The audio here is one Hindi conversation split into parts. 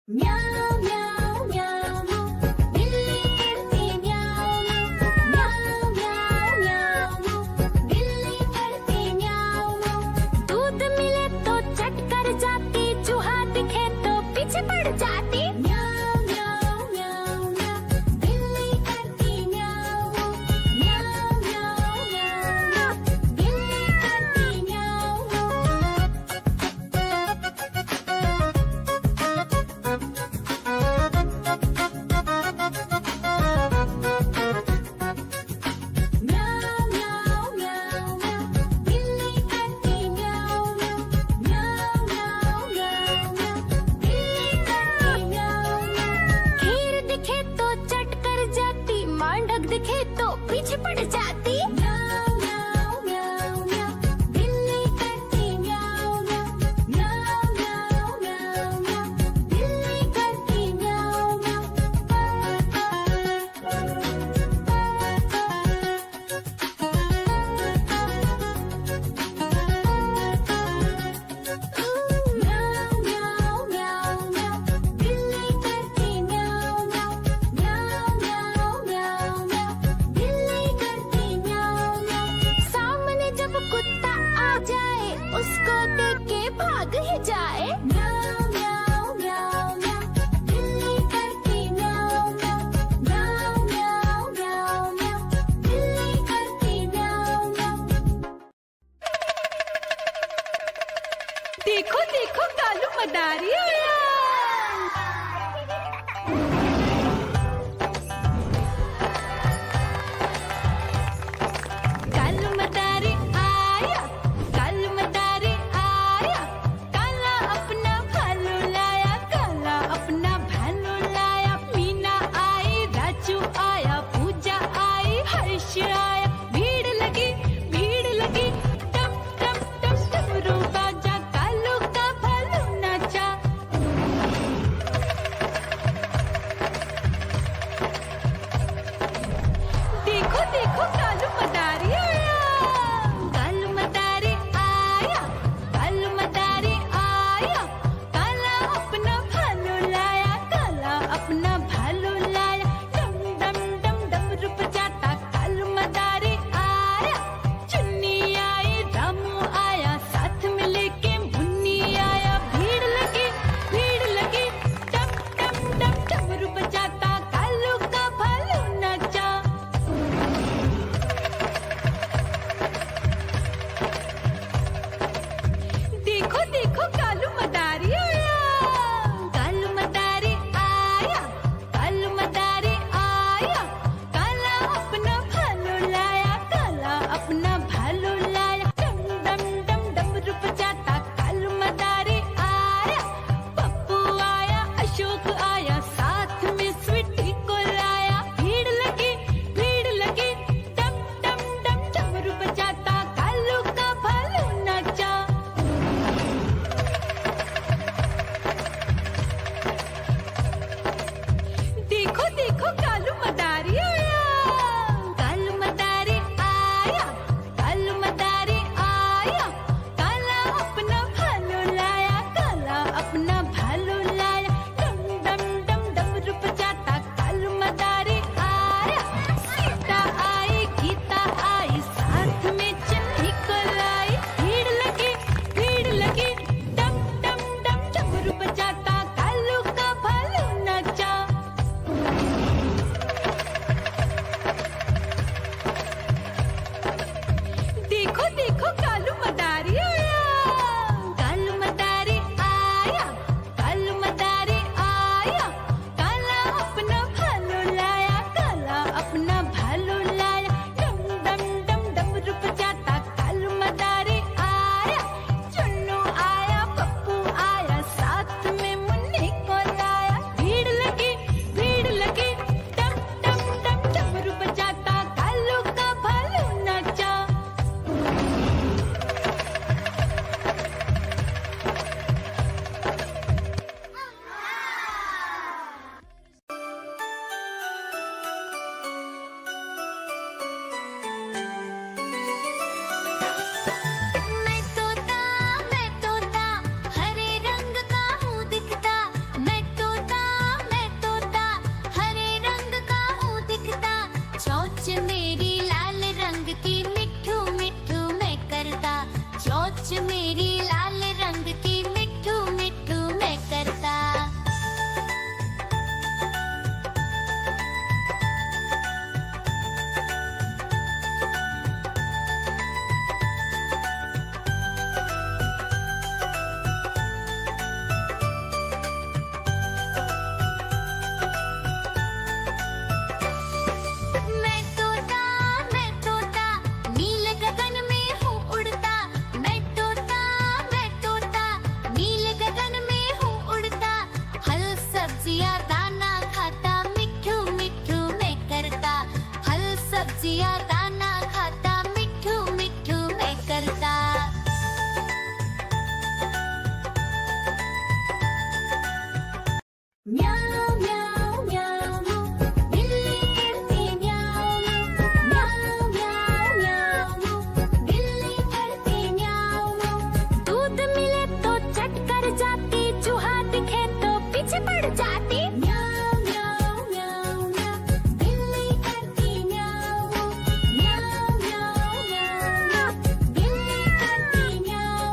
म्याऊं म्याऊं म्याऊं बिल्ली करती म्याऊं म्याऊं म्याऊं म्याऊं बिल्ली करती म्याऊं। दूध मिले तो चट कर जाती, चूहा दिखे तो पीछे पड़ जाती। म्याऊं म्याऊं म्याऊं म्याऊं बिल्ली करती म्याऊं म्याऊं म्याऊं म्याऊं बिल्ली करती म्याऊं। म्याऊं म्याऊं म्याऊं म्याऊं बिल्ली करती म्याऊं म्याऊं म्याऊं म्याऊं म्याऊं बिल्ली करती पीछे पड़ जाती। म्याऊ म्याऊ म्याऊ म्याऊ, बिल्ली करती म्याऊ। म्याऊ म्याऊ म्याऊ म्याऊ, बिल्ली करती म्याऊ।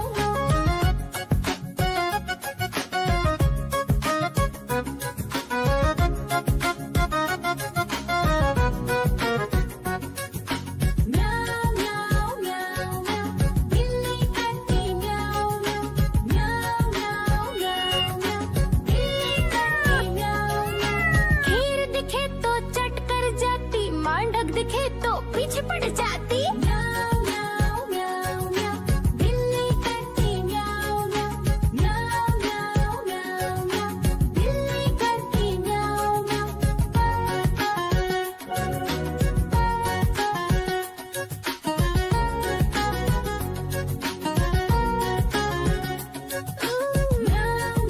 म्याऊ म्याऊ म्याऊ म्याऊ, बिल्ली करती म्याऊ म्याऊ। म्याऊ म्याऊ म्याऊ म्याऊ, बिल्ली करती म्याऊ म्याऊ। खीर दिखे तो चट कर जाती, मांडक दिखे तो पीछे पड़ जाती। म्याऊ म्याऊ म्याऊ म्याऊ, बिल्ली करती म्याऊ म्याऊ। म्याऊ म्याऊ म्याऊ म्याऊ, बिल्ली करती म्याऊ म्याऊ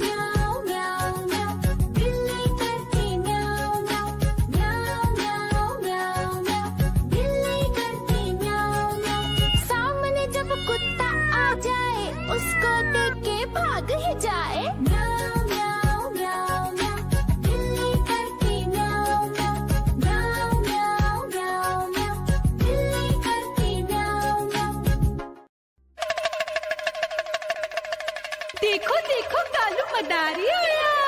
म्याऊ म्याऊ म्याऊ, बिल्ली करती म्याऊ म्याऊ। म्याऊ म्याऊ म्याऊ म्याऊ, बिल्ली करती म्याऊ म्याऊ। सामने जब कुत्ता आ जाए, उसको देख के भाग ही जाए। म्याऊ म्याऊ म्याऊ म्याऊ, बिल्ली करती म्याऊ म्याऊ। म्याऊ म्याऊ म्याऊ म्याऊ, बिल्ली करती म्याऊ म्याऊ। देखो देखो कालू मदारी आया।